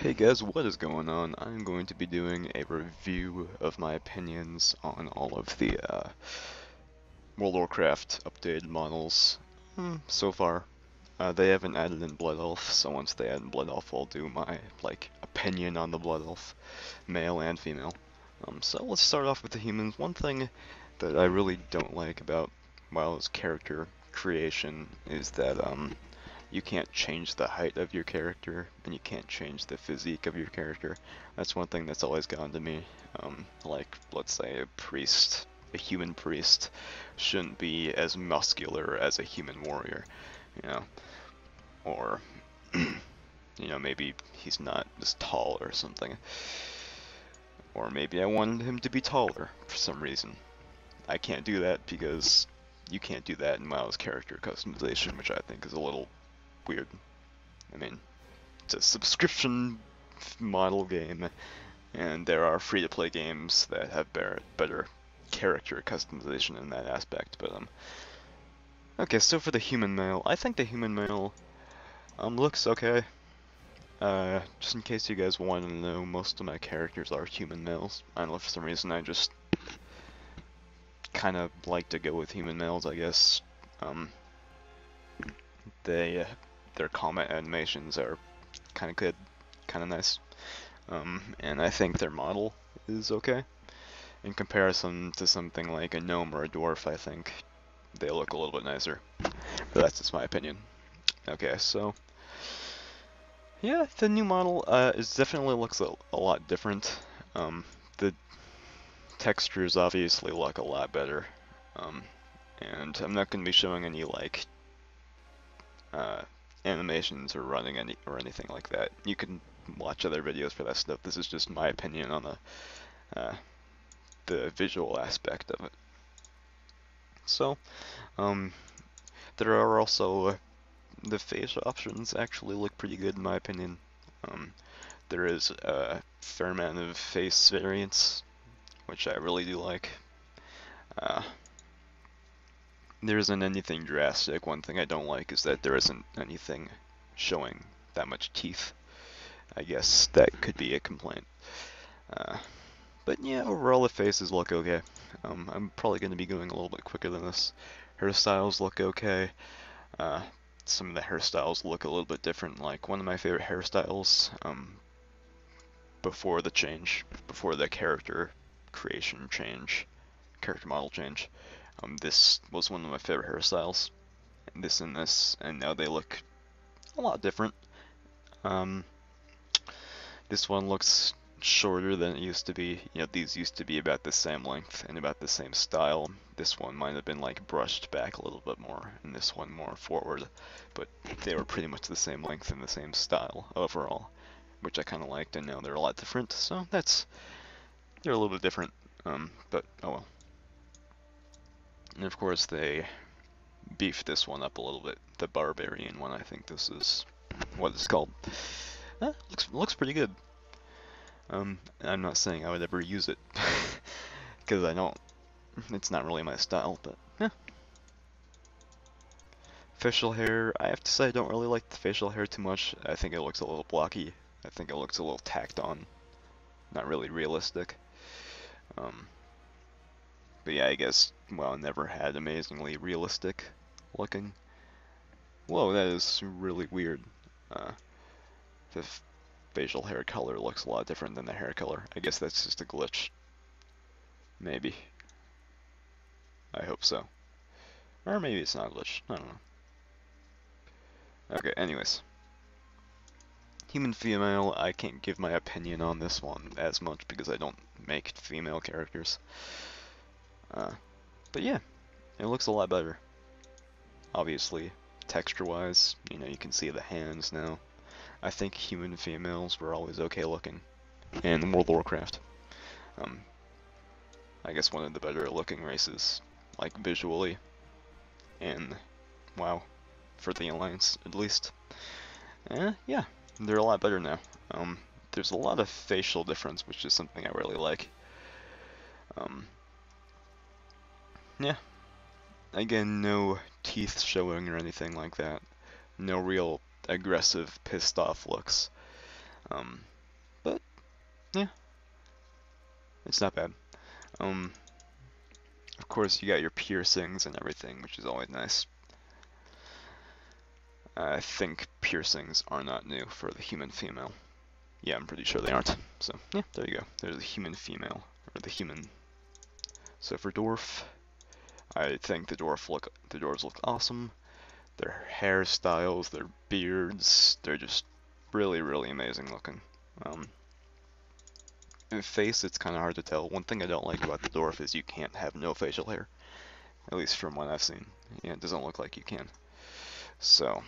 Hey guys, what is going on? I'm going to be doing a review of my opinions on all of the World of Warcraft updated models so far. They haven't added in Blood Elf, so once they add in Blood Elf, I'll do my opinion on the Blood Elf, male and female. So let's start off with the humans. One thing that I really don't like about WoW's character creation is that you can't change the height of your character, and you can't change the physique of your character. That's one thing that's always gotten to me. Like, let's say a human priest, shouldn't be as muscular as a human warrior, you know, or, maybe he's not as tall or something. Or maybe I wanted him to be taller for some reason. I can't do that because you can't do that in WoW's character customization, which I think is a little weird. I mean, it's a subscription model game, and there are free-to-play games that have better character customization in that aspect. But okay. So for the human male, I think the human male looks okay. Just in case you guys want to know, most of my characters are human males. I don't know, for some reason I just kind of like to go with human males, I guess. Um, their combat animations are kind of good, kind of nice. And I think their model is okay. In comparison to something like a gnome or a dwarf, I think they look a little bit nicer. But that's just my opinion. Okay, so yeah, the new model is definitely looks a lot different. The textures obviously look a lot better. Um, and I'm not going to be showing any uh, animations or running anything like that. You can watch other videos for that stuff. This is just my opinion on the visual aspect of it. So, um, there are also the face options actually look pretty good in my opinion. Um, there is a fair amount of face variance, which I really do like. Uh, there isn't anything drastic. One thing I don't like is that there isn't anything showing that much teeth. I guess that could be a complaint. Uh, but yeah, overall the faces look okay. I'm probably going to be going a little bit quicker than this. Hairstyles look okay. Uh, some of the hairstyles look a little bit different. Like one of my favorite hairstyles before the change, before the character creation change, character model change. This was one of my favorite hairstyles. And this, and now they look a lot different. Um, this one looks shorter than it used to be. You know, these used to be about the same length and about the same style. This one might have been like brushed back a little bit more, and this one more forward, but they were pretty much the same length and the same style overall, which I kind of liked, and now they're a lot different, so they're a little bit different, but oh well. And of course they beefed this one up a little bit, the Barbarian one, I think this is what it's called. Looks pretty good. I'm not saying I would ever use it, because I don't, it's not really my style, but yeah. Facial hair, I have to say I don't really like the facial hair too much. I think it looks a little blocky. I think it looks a little tacked on. Not really realistic. Um, but yeah, I guess, well, I never had amazingly realistic looking. Whoa, that is really weird. The facial hair color looks a lot different than the hair color. I guess that's just a glitch. Maybe. I hope so. Or maybe it's not a glitch. I don't know. Okay, anyways. Human female, I can't give my opinion on this one as much because I don't make female characters. But yeah, it looks a lot better. Obviously, texture-wise, you can see the hands now. I think human females were always okay looking in World of Warcraft. I guess one of the better looking races, like visually, and WoW, for the Alliance at least. Yeah, they're a lot better now. There's a lot of facial difference, which is something I really like. Yeah, again, no teeth showing or anything like that. No real aggressive, pissed off looks. But yeah, it's not bad. Of course, you got your piercings and everything, which is always nice. I think piercings are not new for the human female. Yeah, I'm pretty sure they aren't. So yeah, there you go. There's the human female, or the human. So for dwarf, I think the dwarves look awesome. Their hairstyles, their beards, they're just really, really amazing looking. In face, it's kind of hard to tell. One thing I don't like about the dwarf is you can't have no facial hair, at least from what I've seen. Yeah, it doesn't look like you can. So,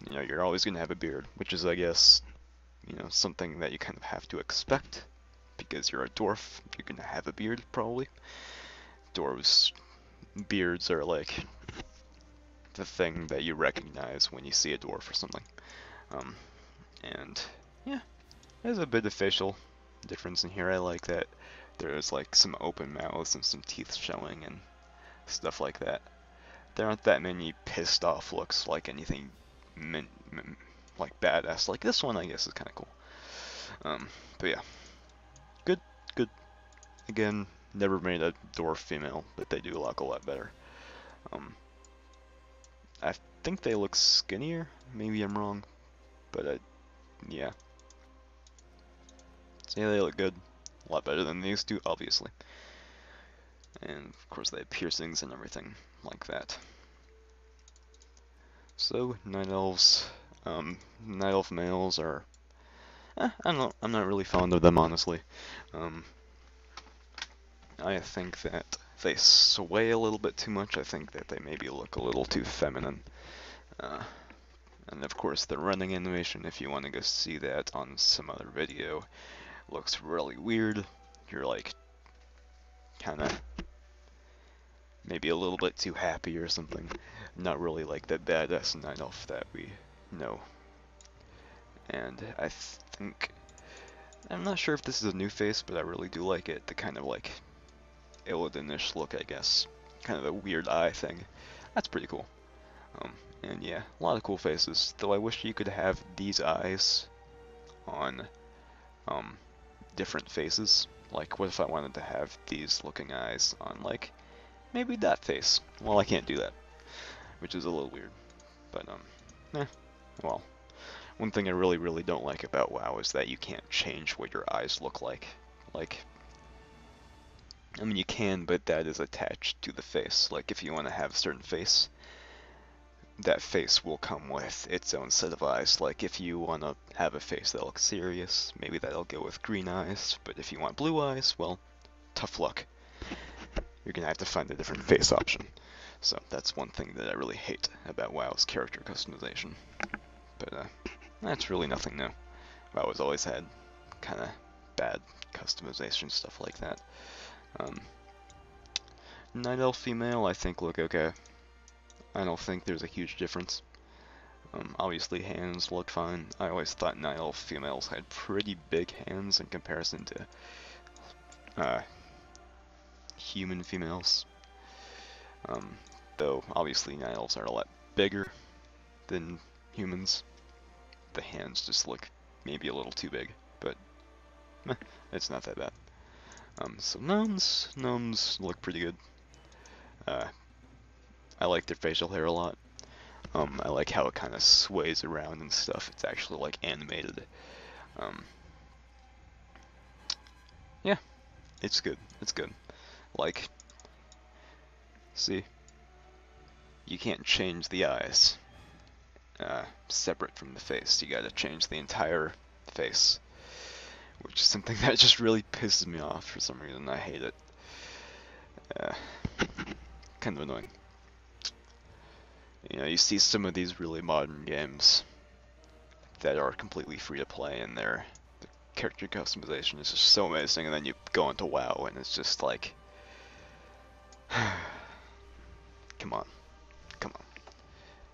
you know, you're always gonna have a beard, which is, I guess, you know, something that you kind of have to expect because you're a dwarf. You're gonna have a beard, probably. Dwarves' beards are like the thing that you recognize when you see a dwarf or something. And yeah, there's a bit of facial difference in here. I like that there's like some open mouths and some teeth showing and stuff like that. There aren't that many pissed off looks like anything like badass. Like this one, I guess, is kind of cool. But yeah, good, good. Again, never made a dwarf female, but they do look a lot better. I think they look skinnier. Maybe I'm wrong, but yeah. So yeah, they look good. A lot better than these two, obviously. And of course they have piercings and everything like that. So, night elves. Night elf males are... I don't know, I'm not really fond of them, honestly. I think that they sway a little bit too much. I think that they maybe look a little too feminine. And of course the running animation, if you want to go see that on some other video, looks really weird. You're like kind of maybe a little bit too happy or something. Not really like the badass night elf that we know. And I think, I'm not sure if this is a new face, but I really do like it. The kind of like Illidan-ish look, I guess. Kind of a weird eye thing. That's pretty cool. And yeah, a lot of cool faces. Though I wish you could have these eyes on different faces. Like, what if I wanted to have these looking eyes on, like, maybe that face? Well, I can't do that, which is a little weird. But, well. One thing I really, really don't like about WoW is that you can't change what your eyes look like. Like, I mean, you can, but that is attached to the face. Like, if you want to have a certain face, that face will come with its own set of eyes. Like, if you want to have a face that looks serious, maybe that'll go with green eyes. But if you want blue eyes, well, tough luck. You're gonna have to find a different face option. So that's one thing that I really hate about WoW's character customization. But that's really nothing new. WoW's always had kind of bad customization stuff like that. Night Elf female, I think look okay. I don't think there's a huge difference. Obviously hands look fine. I always thought Night Elf females had pretty big hands in comparison to human females. Though obviously Night Elves are a lot bigger than humans. The hands just look maybe a little too big, but it's not that bad. So gnomes look pretty good. I like their facial hair a lot. I like how it kind of sways around and stuff. It's actually like animated. Yeah, it's good. It's good. Like, see, you can't change the eyes separate from the face. You gotta change the entire face, which is something that just really pisses me off for some reason. I hate it. Kind of annoying. You know, you see some of these really modern games that are completely free to play, and the character customization is just so amazing, and then you go into WoW, and it's just like, come on.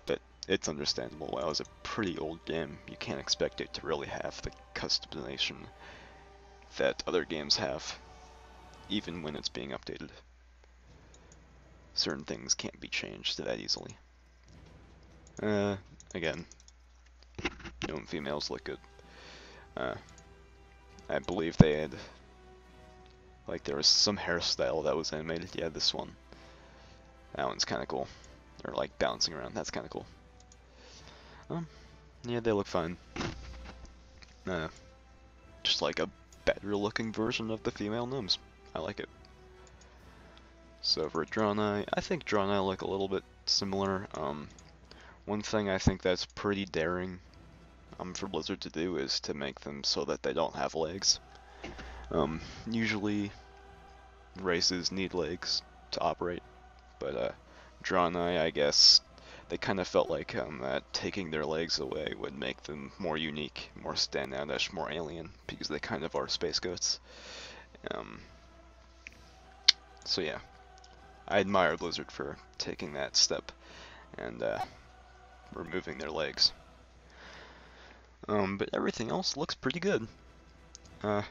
But it's understandable. WoW is a pretty old game. You can't expect it to really have the customization that other games have, even when it's being updated. Certain things can't be changed that easily. Again, gnome females look good. I believe they had, like, there was some hairstyle that was animated. Yeah, this one. That one's kind of cool. They're like bouncing around. That's kind of cool. Yeah, they look fine. Uh, just like a better looking version of the female gnomes. I like it. So for Draenei, I think Draenei look a little bit similar. One thing I think that's pretty daring for Blizzard to do is to make them so that they don't have legs. Usually races need legs to operate, but Draenei, I guess, they kind of felt like that taking their legs away would make them more unique, more standoutish, more alien, because they kind of are space goats. So yeah, I admire Blizzard for taking that step and removing their legs. But everything else looks pretty good. I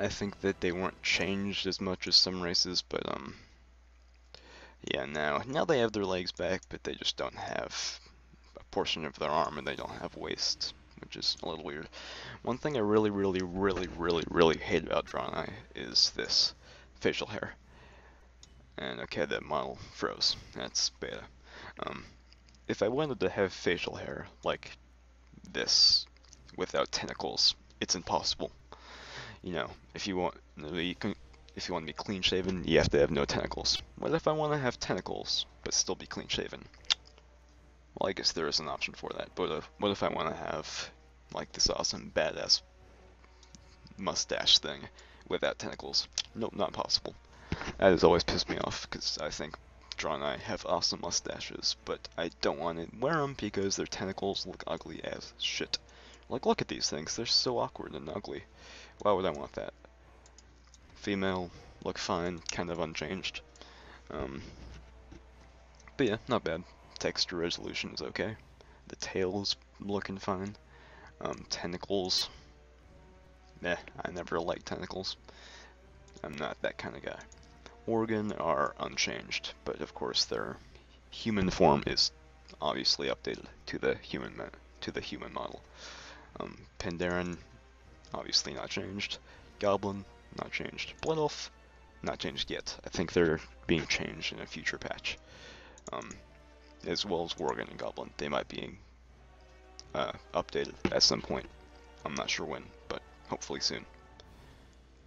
think that they weren't changed as much as some races, but yeah, now they have their legs back, but they just don't have a portion of their arm, and they don't have waist, which is a little weird. One thing I really hate about Draenei is this facial hair. And okay, that model froze. That's beta. If I wanted to have facial hair like this without tentacles, it's impossible. You know, if you want if you want to be clean shaven, you have to have no tentacles. What if I want to have tentacles but still be clean shaven? Well, I guess there is an option for that. But what if I want to have like this awesome badass mustache thing without tentacles? Nope, not possible. That has always pissed me off because I think Draenei have awesome mustaches, but I don't want to wear them because their tentacles look ugly as shit. Like, look at these things, they're so awkward and ugly. Why would I want that? Female, look fine, kind of unchanged. But yeah, not bad. Texture resolution is okay. The tail's looking fine. Tentacles, I never liked tentacles. I'm not that kind of guy. Organ are unchanged, but of course their human form is obviously updated to the human model. Pandaren, obviously not changed. Goblin, not changed. Blood Elf, not changed yet. I think they're being changed in a future patch. As well as Worgen and Goblin, they might be updated at some point. I'm not sure when, but hopefully soon.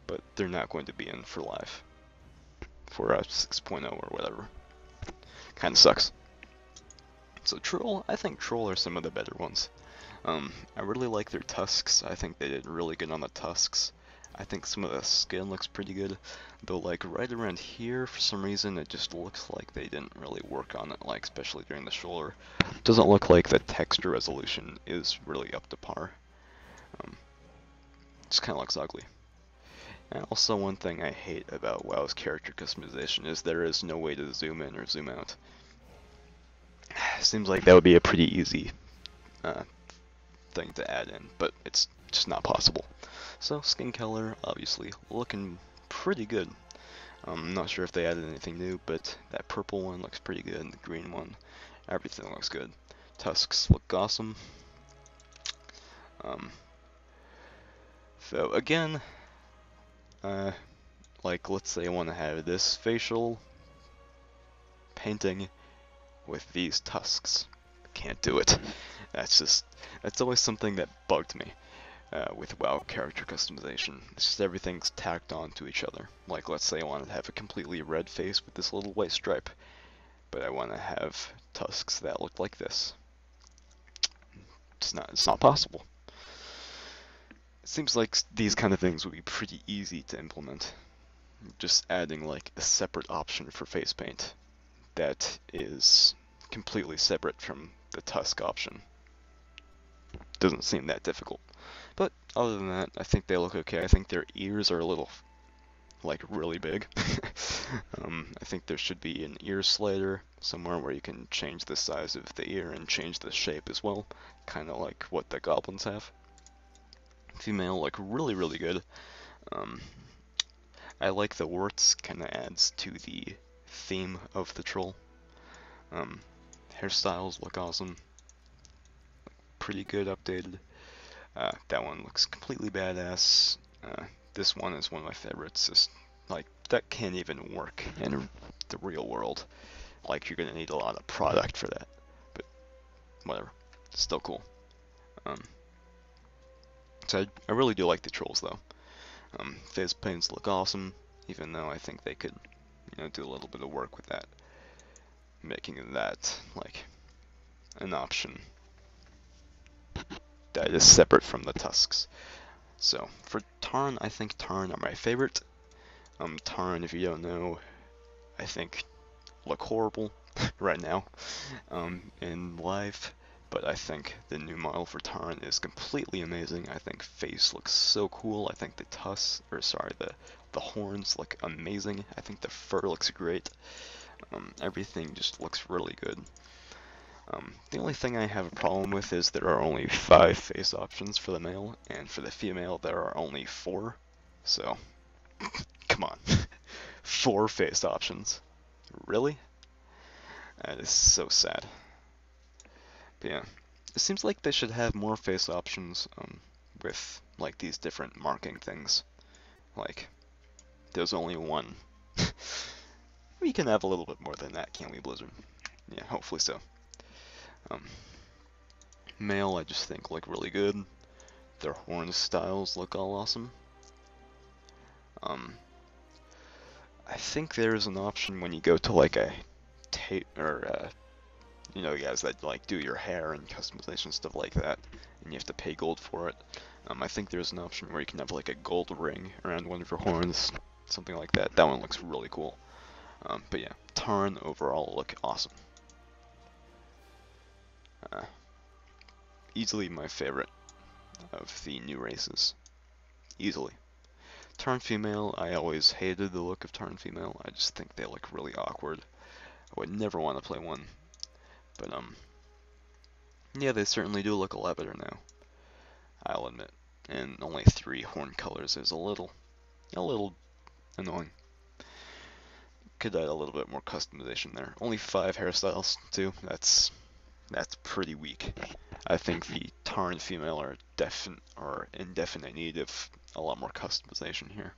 But they're not going to be in for live. For 6.0 or whatever. Kinda sucks. So Troll, I think Troll are some of the better ones. I really like their tusks. I think they did really good on the tusks. I think some of the skin looks pretty good, though like right around here for some reason it just looks like they didn't really work on it, like especially during the shoulder. It doesn't look like the texture resolution is really up to par. Just kinda looks ugly. And also one thing I hate about WoW's character customization is there is no way to zoom in or zoom out. Seems like that would be a pretty easy thing to add in, but it's just not possible. So skin color, obviously, looking pretty good. I'm not sure if they added anything new, but that purple one looks pretty good, and the green one, everything looks good. Tusks look awesome. So again, like let's say I want to have this facial painting with these tusks. Can't do it. That's always something that bugged me with WoW character customization. It's just everything's tacked on to each other. Like let's say I want to have a completely red face with this little white stripe, but I want to have tusks that look like this. It's not possible. It seems like these kind of things would be pretty easy to implement. Just adding like a separate option for face paint that is completely separate from the tusk option. Doesn't seem that difficult. But other than that, I think they look okay. I think their ears are a little, like, really big. I think there should be an ear slider somewhere where you can change the size of the ear and change the shape as well. Kind of like what the goblins have. Female look really good. I like the warts, kind of adds to the theme of the troll. Hairstyles look awesome. Pretty good updated. That one looks completely badass. This one is one of my favorites. Just like that can't even work in the real world. Like you're gonna need a lot of product for that, but whatever, it's still cool. Um, so I really do like the trolls though. Face paints look awesome, even though I think they could, do a little bit of work with that, making that like an option that is separate from the tusks. So for Tarn, I think Tarn are my favorite. Tarn, if you don't know, I think look horrible right now in live, but I think the new model for Tarn is completely amazing. I think face looks so cool. I think the tusks, or sorry, the horns look amazing. I think the fur looks great. Everything just looks really good. The only thing I have a problem with is there are only 5 face options for the male, and for the female there are only 4. So, come on. 4 face options. Really? That is so sad. But yeah, it seems like they should have more face options with like these different marking things. Like, there's only one. We can have a little bit more than that, can't we, Blizzard? Yeah, hopefully so. Male, I just think look really good. Their horn styles look all awesome. I think there's an option when you go to like a tape or guys that like do your hair and customization stuff like that, and you have to pay gold for it. I think there's an option where you can have like a gold ring around one of your horns, something like that. That one looks really cool. But yeah, Tarn overall look awesome. Easily my favorite of the new races. Easily. Tarn female, I always hated the look of Tarn female. I just think they look really awkward. I would never want to play one. But yeah, they certainly do look a lot better now, I'll admit. And only 3 horn colors is a little annoying. Could add a little bit more customization there. Only 5 hairstyles too. That's pretty weak. I think the Tarn female are in definite need of a lot more customization here.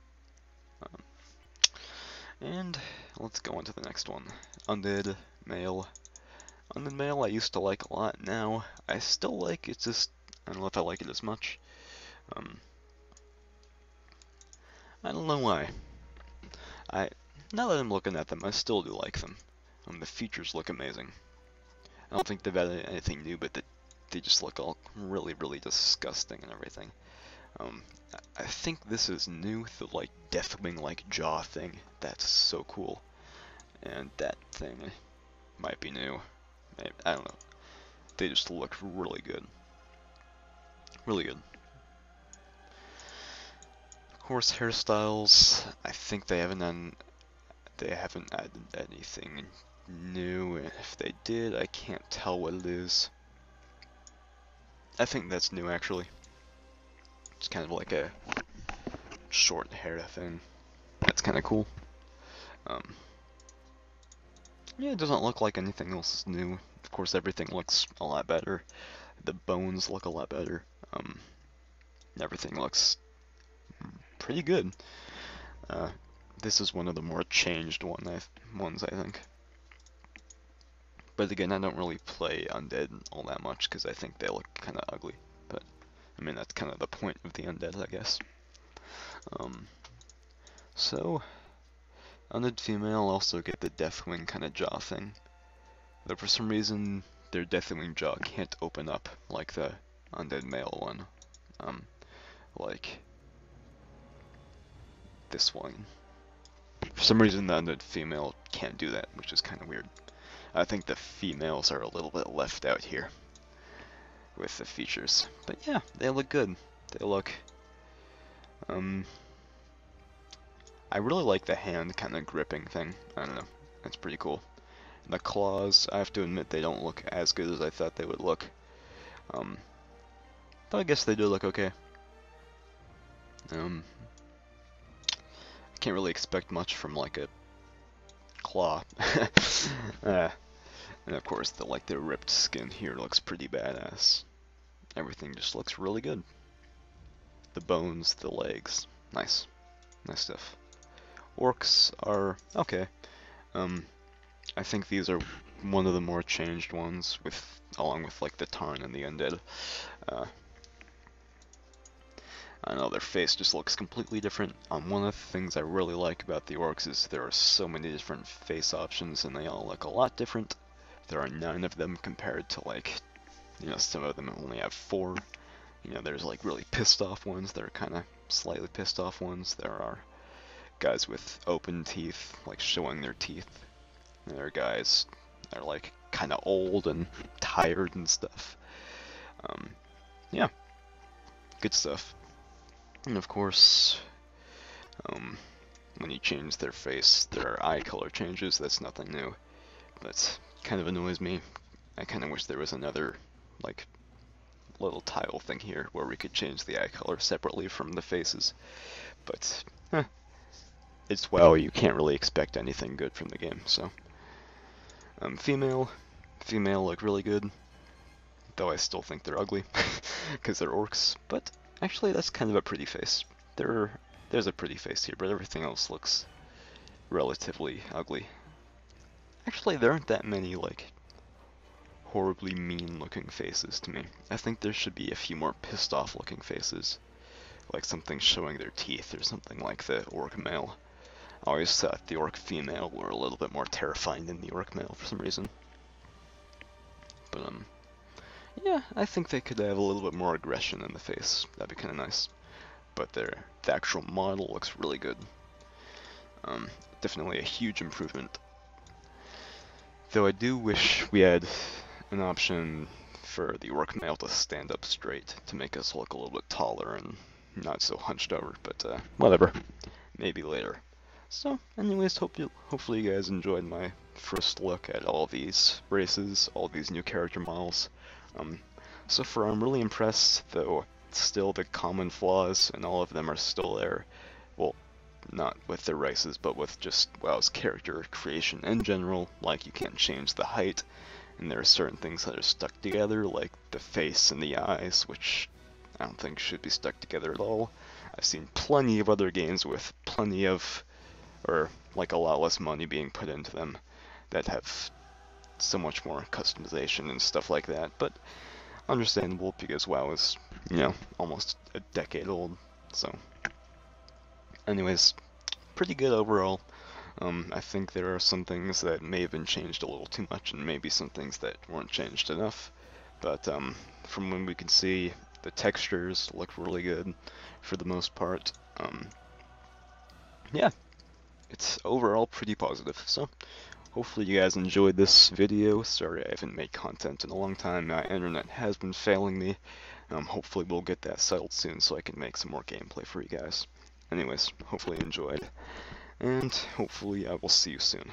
And let's go on to the next one. Undead male. Undead male I used to like a lot. Now I still like it. Just I don't know if I like it as much. I don't know why. Now that I'm looking at them, I still do like them. The features look amazing. I don't think they've added anything new, but they just look all really, really disgusting and everything. I think this is new, the like Deathwing like jaw thing. That's so cool. And that thing might be new. Maybe, I don't know. They just look really good. Really good. Horse hairstyles, I think they haven't added anything new. If they did, I can't tell what it is. I think that's new actually. It's kind of like a short hair thing. That's kind of cool. Yeah, it doesn't look like anything else is new. Of course, everything looks a lot better. The bones look a lot better. Everything looks pretty good. This is one of the more changed ones, I think. But again, I don't really play Undead all that much because I think they look kind of ugly. But I mean, that's kind of the point of the Undead, I guess. So Undead female also get the Deathwing kind of jaw thing. Though for some reason, their Deathwing jaw can't open up like the Undead male one. Like this one. For some reason, the Undead female can't do that, which is kind of weird. I think the females are a little bit left out here with the features. But yeah, they look good. They look... I really like the hand kind of gripping thing. I don't know. That's pretty cool. And the claws, I have to admit, they don't look as good as I thought they would look. But I guess they do look okay. I can't really expect much from like a claw. And of course, the ripped skin here looks pretty badass. Everything just looks really good. the bones, the legs. Nice. Nice stuff. Orcs are okay. I think these are one of the more changed ones, along with like the Tarn and the Undead. I know their face just looks completely different. One of the things I really like about the orcs is there are so many different face options, and they all look a lot different. There are 9 of them compared to like, some of them only have 4. There's like really pissed off ones. There are kind of slightly pissed off ones. There are guys with open teeth, like showing their teeth. And there are guys that are like kind of old and tired and stuff. Yeah, good stuff. And of course, when you change their face, their eye color changes. That's nothing new. That kind of annoys me. I kind of wish there was another, like, little tile thing here where we could change the eye color separately from the faces. But, it's WoW, you can't really expect anything good from the game, so. Female look really good, though I still think they're ugly, because they're orcs, but actually that's kind of a pretty face. There's a pretty face here, but everything else looks relatively ugly. Actually, there aren't that many, like, horribly mean-looking faces to me. I think there should be a few more pissed-off-looking faces, like something showing their teeth or something like the orc male. I always thought the orc female were a little bit more terrifying than the orc male for some reason. But, yeah, I think they could have a little bit more aggression in the face. That'd be kind of nice. But the actual model looks really good. Definitely a huge improvement. Though I do wish we had an option for the orc male to stand up straight to make us look a little bit taller and not so hunched over, but whatever. Maybe later. So, anyways, hopefully you guys enjoyed my first look at all these races, all these new character models. So far I'm really impressed, though still the common flaws, and all of them are still there. Well, not with their races, but with just WoW's character creation in general. Like, you can't change the height, and there are certain things that are stuck together, like the face and the eyes, which I don't think should be stuck together at all. I've seen plenty of other games with plenty of, or like a lot less money being put into them, that have so much more customization and stuff like that, but understandable because WoW is, almost a decade old, so. Anyways, pretty good overall. I think there are some things that may have been changed a little too much, and maybe some things that weren't changed enough, but from what we can see, the textures look really good for the most part. Yeah, it's overall pretty positive, so hopefully you guys enjoyed this video. Sorry I haven't made content in a long time. My internet has been failing me. Hopefully we'll get that settled soon so I can make some more gameplay for you guys. Anyways, hopefully you enjoyed, and hopefully I will see you soon.